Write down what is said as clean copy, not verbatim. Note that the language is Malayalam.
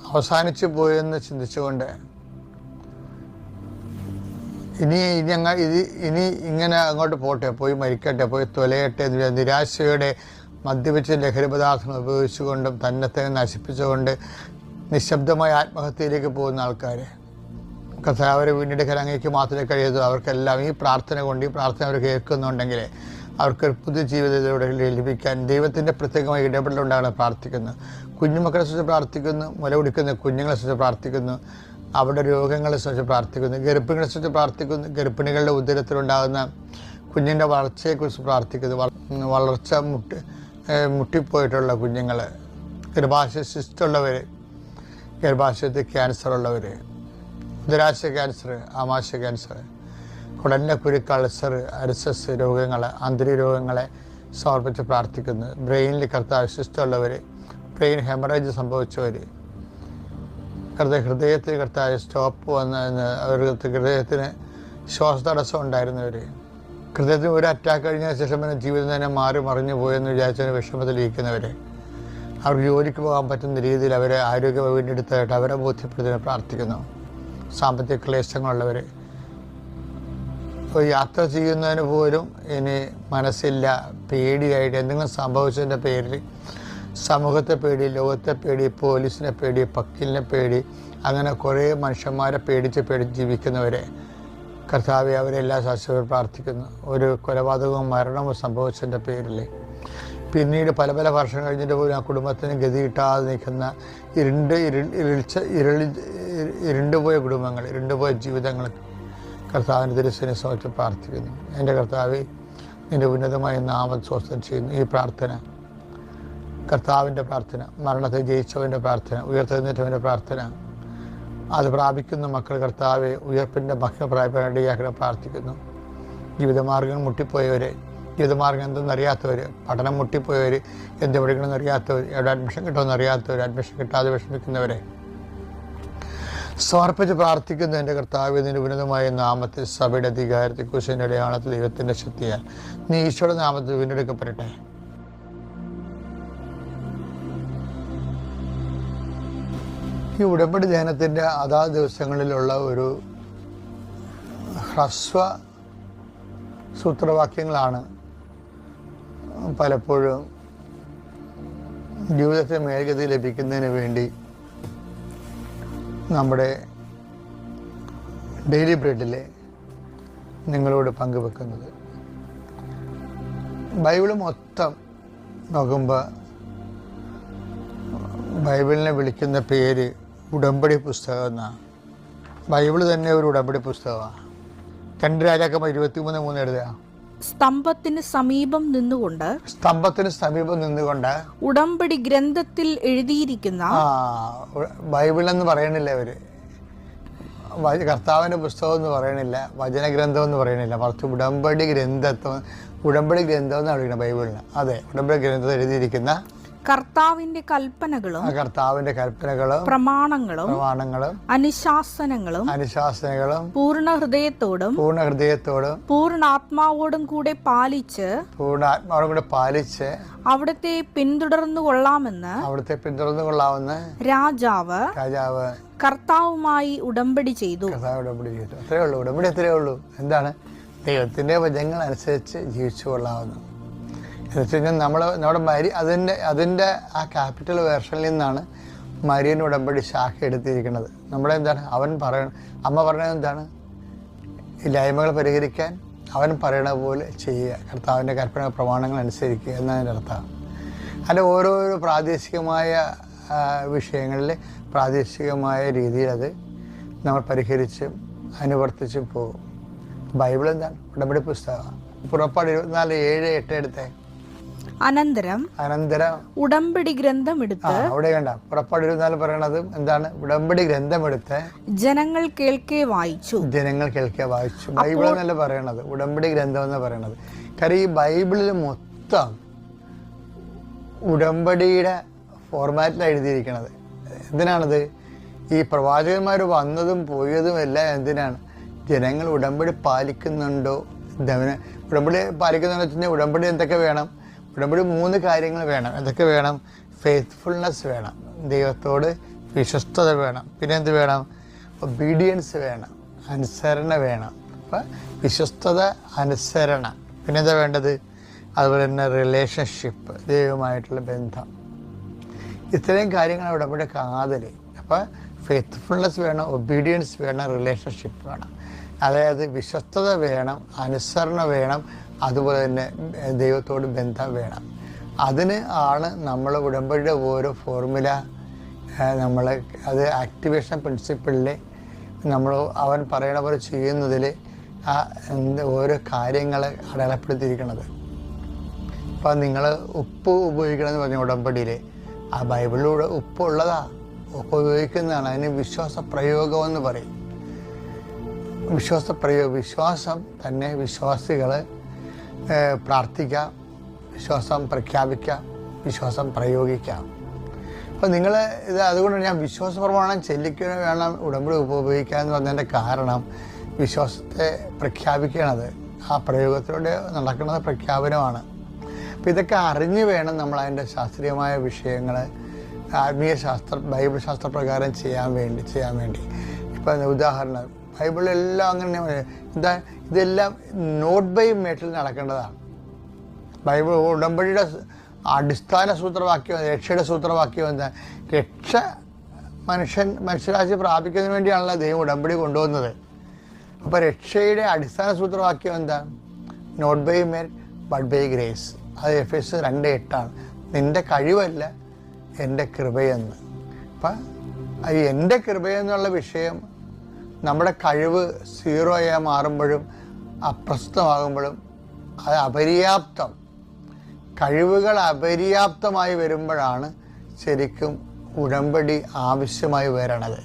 അവസാനിച്ചു പോയെന്ന് ചിന്തിച്ചുകൊണ്ട് ഇനി ഇങ്ങനെ അങ്ങോട്ട് പോട്ടെ, പോയി മരിക്കട്ടെ, പോയി തൊലയട്ടെ എന്ന് നിരാശയോടെ മദ്യപിച്ച് ലഹരി പദാർത്ഥങ്ങൾ ഉപയോഗിച്ചുകൊണ്ടും തന്നെ നശിപ്പിച്ചുകൊണ്ട് നിശബ്ദമായ ആത്മഹത്യയിലേക്ക് പോകുന്ന ആൾക്കാർ കർത്താവരെ വീണ്ടെടുക്കാൻ അങ്ങേക്ക് മാത്രമേ കഴിയൂ. അവർക്കെല്ലാം ഈ പ്രാർത്ഥന കൊണ്ട്, ഈ പ്രാർത്ഥന അവർ കേൾക്കുന്നുണ്ടെങ്കിൽ അവർക്ക് പുതിയ ജീവിതത്തിലൂടെ ലഭിക്കാൻ ദൈവത്തിൻ്റെ പ്രത്യേകമായ ഇടപെടലുണ്ടാകണം പ്രാർത്ഥിക്കുന്നു. കുഞ്ഞുമക്കളെ സംബന്ധിച്ച് പ്രാർത്ഥിക്കുന്നു, മുല കുടിക്കുന്ന കുഞ്ഞുങ്ങളെ സംബന്ധിച്ച് പ്രാർത്ഥിക്കുന്നു, അവരുടെ രോഗങ്ങളെ സംബന്ധിച്ച് പ്രാർത്ഥിക്കുന്നു, ഗർഭിണികളെ സംബന്ധിച്ച് പ്രാർത്ഥിക്കുന്നു, ഗർഭിണികളുടെ ഉദരത്തിലുണ്ടാകുന്ന കുഞ്ഞിൻ്റെ വളർച്ചയെക്കുറിച്ച് പ്രാർത്ഥിക്കുന്നു. വളർച്ച മുട്ടിപ്പോയിട്ടുള്ള കുഞ്ഞുങ്ങൾ, ഗർഭാശയ സിസ്റ്റുള്ളവർ, ഗർഭാശയത്തിൽ ക്യാൻസർ ഉള്ളവർ, ഉദരാശയ ക്യാൻസർ, ആമാശയ ക്യാൻസർ, കുടലിൻ്റെ കുരുക്ക്, അൾസർ, അരിസസ് രോഗങ്ങൾ, ആന്തരിക രോഗങ്ങളെ സമർപ്പിച്ച് പ്രാർത്ഥിക്കുന്നു. ബ്രെയിനിൽ കർത്താവ് സിസ്റ്റുള്ളവർ, ബ്രെയിൻ ഹെമറേജ് സംഭവിച്ചവർ, ഹൃദയത്തിൽ കർത്താവ് സ്റ്റോപ്പ് വന്ന് അവർക്ക് ഹൃദയത്തിന് ശ്വാസതടസ്സം ഉണ്ടായിരുന്നവർ, ഹൃദയത്തിന് ഒരു അറ്റാക്ക് കഴിഞ്ഞ ശേഷം പിന്നെ ജീവിതം തന്നെ മാറി മറിഞ്ഞു പോയെന്ന് വിചാരിച്ചതിന് വിഷമത്തിലിരിക്കുന്നവർ, അവർക്ക് ജോലിക്ക് പോകാൻ പറ്റുന്ന രീതിയിൽ അവരെ ആരോഗ്യം വീണ്ടെടുത്തായിട്ട് അവരെ ബോധ്യപ്പെടുത്താൻ പ്രാർത്ഥിക്കുന്നു. സാമ്പത്തിക ക്ലേശങ്ങളുള്ളവർ, യാത്ര ചെയ്യുന്നതിന് പോലും ഇനി മനസ്സില്ല, പേടിയായിട്ട് എന്തെങ്കിലും സംഭവിച്ചതിൻ്റെ പേരിൽ സമൂഹത്തെ പേടി, ലോകത്തെ പേടി, പോലീസിനെ പേടി, വക്കീലിനെ പേടി, അങ്ങനെ കുറേ മനുഷ്യന്മാരെ പേടിച്ച് ജീവിക്കുന്നവരെ കർത്താവെ അവരെല്ലാം ശാശ്വതം പ്രാർത്ഥിക്കുന്നു. ഒരു കൊലപാതകവും മരണവും സംഭവിച്ചതിൻ്റെ പേരിൽ പിന്നീട് പല വർഷം കഴിഞ്ഞിട്ട് പോലും ആ കുടുംബത്തിന് ഗതി കിട്ടാതെ നിൽക്കുന്ന ഇരുണ്ടുപോയ കുടുംബങ്ങൾ, ഇരുണ്ടുപോയ ജീവിതങ്ങൾ കർത്താവിൻ്റെ തിരുസനെ സമർപ്പിച്ച് പ്രാർത്ഥിക്കുന്നു. എൻ്റെ കർത്താവെ, നിൻ്റെ ഉന്നതമായ നാമം സ്വസ്ഥം ചെയ്യുന്നു. ഈ പ്രാർത്ഥന കർത്താവിൻ്റെ പ്രാർത്ഥന, മരണത്തെ ജയിച്ചവൻ്റെ പ്രാർത്ഥന, ഉയർത്തെഴുന്നേറ്റവൻ്റെ പ്രാർത്ഥന, അത് പ്രാപിക്കുന്ന മക്കൾ കർത്താവെ ഉയർപ്പിൻ്റെ മഹ്യപ്രായപ്പെടേണ്ടിയാക്കി പ്രാർത്ഥിക്കുന്നു. ജീവിതമാർഗ്ഗം മുട്ടിപ്പോയവരെ, ജീവിതമാർഗ്ഗം എന്തെന്നറിയാത്തവർ, പഠനം മുട്ടിപ്പോയവർ, എന്ത് പഠിക്കണമെന്ന് അറിയാത്തവർ, എവിടെ അഡ്മിഷൻ കിട്ടുമെന്ന് അറിയാത്തവർ, അഡ്മിഷൻ കിട്ടാതെ വിഷമിക്കുന്നവരെ സമർപ്പിച്ച് പ്രാർത്ഥിക്കുന്നു. എൻ്റെ കർത്താവ്, നിൻ്റെ ഉന്നതമായ നാമത്തിൽ സഭയുടെ അധികാരത്തിൽ കുശിൻ്റെ അടയാളത്തിൽ ദൈവത്തിൻ്റെ ശക്തിയാൽ നീ ഈശോയുടെ നാമത്തിൽ വീണ്ടെടുക്കപ്പെടട്ടെ. ഈ ഉടമ്പടി ധ്യാനത്തിൻ്റെ അതാത് ദിവസങ്ങളിലുള്ള ഒരു ഹ്രസ്വ സൂത്രവാക്യങ്ങളാണ് പലപ്പോഴും ജീവിതത്തെ മേൽഗതി ലഭിക്കുന്നതിന് വേണ്ടി നമ്മുടെ ഡെയിലി ബ്രെഡിലെ നിങ്ങളോട് പങ്കുവെക്കുന്നത്. ബൈബിള് മൊത്തം നോക്കുമ്പോൾ ബൈബിളിനെ വിളിക്കുന്ന പേര് ഉടമ്പടി പുസ്തകം എന്നാണ്. ബൈബിള് തന്നെ ഒരു ഉടമ്പടി പുസ്തകമാണ്. 2 രാജാക്കന്മാർ 23:3 എഴുതുക. സ്തംഭത്തിന് സമീപം നിന്നുകൊണ്ട് ഉടമ്പടി ഗ്രന്ഥത്തിൽ എഴുതിയിരിക്കുന്ന ബൈബിൾ എന്ന് പറയണില്ല അവര്, കർത്താവിന്റെ പുസ്തകം എന്ന് പറയണില്ല, വചനഗ്രന്ഥം എന്ന് പറയണില്ല, മറിച്ച് ഉടമ്പടി ഗ്രന്ഥം എന്നാണ് വിളിക്കുന്നത് ബൈബിളിന്. അതെ, ഉടമ്പടി ഗ്രന്ഥത്തിൽ എഴുതിയിരിക്കുന്ന കർത്താവിന്റെ കൽപ്പനകളും പ്രമാണങ്ങളും അനുശാസനങ്ങളും പൂർണ്ണ ഹൃദയത്തോടും പൂർണ്ണാത്മാവോടും കൂടെ പാലിച്ച് അവിടുത്തെ പിന്തുടർന്നു കൊള്ളാമെന്ന് രാജാവ് കർത്താവുമായി ഉടമ്പടി ചെയ്തു. അത്രേ ഉള്ളൂ. ഉടമ്പടി അത്രേ ഉള്ളൂ. എന്താണ്? ദൈവത്തിന്റെ വചനങ്ങൾ അനുസരിച്ച് ജീവിച്ചു കൊള്ളാവുന്നു. എന്ന് വെച്ച് കഴിഞ്ഞാൽ നമ്മുടെ അതിൻ്റെ ആ ക്യാപിറ്റൽ വേർഷനിൽ നിന്നാണ് മരിയൻ ഉടമ്പടി ശാഖ എടുത്തിരിക്കുന്നത്. നമ്മളെന്താണ് അമ്മ പറയണത് എന്താണ്? ഇല്ലായ്മകൾ പരിഹരിക്കാൻ അവൻ പറയണ പോലെ ചെയ്യുക, കർത്താവിൻ്റെ കൽപ്പന പ്രമാണങ്ങൾ അനുസരിക്കുക എന്നതിൻ്റെ അർത്ഥം. അതിൻ്റെ ഓരോരോ പ്രാദേശികമായ വിഷയങ്ങളിൽ പ്രാദേശികമായ രീതിയിൽ അത് നമ്മൾ പരിഹരിച്ചും അനുവർത്തിച്ചും പോകും. ബൈബിൾ എന്താണ്? ഉടമ്പടി പുസ്തകമാണ്. പുറപ്പാട് 24:7-8 എടുത്തേ. അനന്തരം ഉടമ്പടി ഗ്രന്ഥം എടുത്ത് അവിടെ കണ്ട പുറപ്പാട് 24 പറയണത് എന്താണ്? ഉടമ്പടി ഗ്രന്ഥം എടുത്ത് ജനങ്ങൾ കേൾക്കെ വായിച്ചു. ബൈബിൾ എന്നല്ല പറയണത്, ഉടമ്പടി ഗ്രന്ഥം എന്ന് പറയണത്. കാര്യം ഈ ബൈബിളിൽ മൊത്തം ഉടമ്പടിയുടെ ഫോർമാറ്റിലാണ് എഴുതിയിരിക്കണത്. എന്തിനാണത്? ഈ പ്രവാചകന്മാർ വന്നതും പോയതും എല്ലാം എന്തിനാണ്? ജനങ്ങൾ ഉടമ്പടി പാലിക്കുന്നുണ്ടോ? ഉടമ്പടി പാലിക്കുന്നുണ്ടെന്ന് വെച്ച് കഴിഞ്ഞാൽ ഉടമ്പടി എന്തൊക്കെ വേണം? ഉടമ്പടി 3 കാര്യങ്ങൾ വേണം. എന്തൊക്കെ വേണം? ഫെയ്ത്ത്ഫുൾനെസ് വേണം, ദൈവത്തോട് വിശ്വസ്തത വേണം. പിന്നെ എന്ത് വേണം? ഒബീഡിയൻസ് വേണം, അനുസരണ വേണം. അപ്പം വിശ്വസ്തത, അനുസരണ. പിന്നെന്താ വേണ്ടത്? അതുപോലെ തന്നെ റിലേഷൻഷിപ്പ്, ദൈവമായിട്ടുള്ള ബന്ധം. ഇത്രയും കാര്യങ്ങൾ ഉടമ്പടി കാതൽ. അപ്പം ഫെയ്ത്ത്ഫുൾനെസ് വേണം, ഒബീഡിയൻസ് വേണം, റിലേഷൻഷിപ്പ് വേണം. അതായത് വിശ്വസ്തത വേണം, അനുസരണ വേണം, അതുപോലെ തന്നെ ദൈവത്തോട് ബന്ധം വേണം. അതിന് ആണ് നമ്മൾ ഉടമ്പടിയുടെ ഓരോ ഫോർമുല നമ്മൾ അത് ആക്ടിവേഷൻ പ്രിൻസിപ്പിളിൽ നമ്മൾ അവൻ പറയണ പോലെ ചെയ്യുന്നതിൽ ഓരോ കാര്യങ്ങൾ അടയാളപ്പെടുത്തിയിരിക്കുന്നത്. ഇപ്പം നിങ്ങൾ ഉപ്പ് ഉപയോഗിക്കണമെന്ന് പറഞ്ഞ ഉടമ്പടിയിൽ ആ ബൈബിളിലൂടെ ഉപ്പ് ഉള്ളതാ, ഉപ്പ് ഉപയോഗിക്കുന്നതാണ്. അതിന് വിശ്വാസ പ്രയോഗമെന്ന് പറയും. വിശ്വാസം തന്നെ വിശ്വാസികൾ പ്രാർത്ഥിക്കാം, വിശ്വാസം പ്രഖ്യാപിക്കാം, വിശ്വാസം പ്രയോഗിക്കാം. അപ്പോൾ നിങ്ങൾ ഇത് അതുകൊണ്ടാണ് ഞാൻ വിശ്വാസ പ്രമാണം ചെല്ലിക്കുക വേണം ഉടമ്പടി ഉപയോഗിക്കുക എന്ന് പറഞ്ഞതിൻ്റെ കാരണം വിശ്വാസത്തെ പ്രഖ്യാപിക്കണത് ആ പ്രയോഗത്തിലൂടെ നടക്കുന്നത് പ്രഖ്യാപനമാണ്. അപ്പോൾ ഇതൊക്കെ അറിഞ്ഞു വേണം നമ്മൾ അതിൻ്റെ ശാസ്ത്രീയമായ വിഷയങ്ങൾ ആത്മീയ ബൈബിൾ ശാസ്ത്രപ്രകാരം ചെയ്യാൻ വേണ്ടി. ഇപ്പം ഉദാഹരണം ബൈബിളെല്ലാം അങ്ങനെ ഇതെല്ലാം നോട്ട് ബൈ മേട്ടിൽ നടക്കേണ്ടതാണ്. ബൈബിൾ ഉടമ്പടിയുടെ അടിസ്ഥാന സൂത്രവാക്യം, രക്ഷയുടെ സൂത്രവാക്യം എന്താ? രക്ഷ മനുഷ്യരാശി പ്രാപിക്കുന്നതിന് വേണ്ടിയാണല്ലോ ദൈവം ഉടമ്പടി കൊണ്ടുവന്നത്. അപ്പോൾ രക്ഷയുടെ അടിസ്ഥാന സൂത്രവാക്യം എന്താ? Not by merit but by grace. അത് എഫെസ്യർ 2:8 നിൻ്റെ കഴിവല്ല എൻ്റെ കൃപയെന്ന്. അപ്പം എൻ്റെ കൃപയെന്നുള്ള വിഷയം നമ്മുടെ കഴിവ് 0 മാറുമ്പോഴും അപ്രസ്തുതമാകുമ്പോഴും അത് അപര്യാപ്തം, കഴിവുകൾ അപര്യാപ്തമായി വരുമ്പോഴാണ് ശരിക്കും ഉടമ്പടി ആവശ്യമായി വരണത്.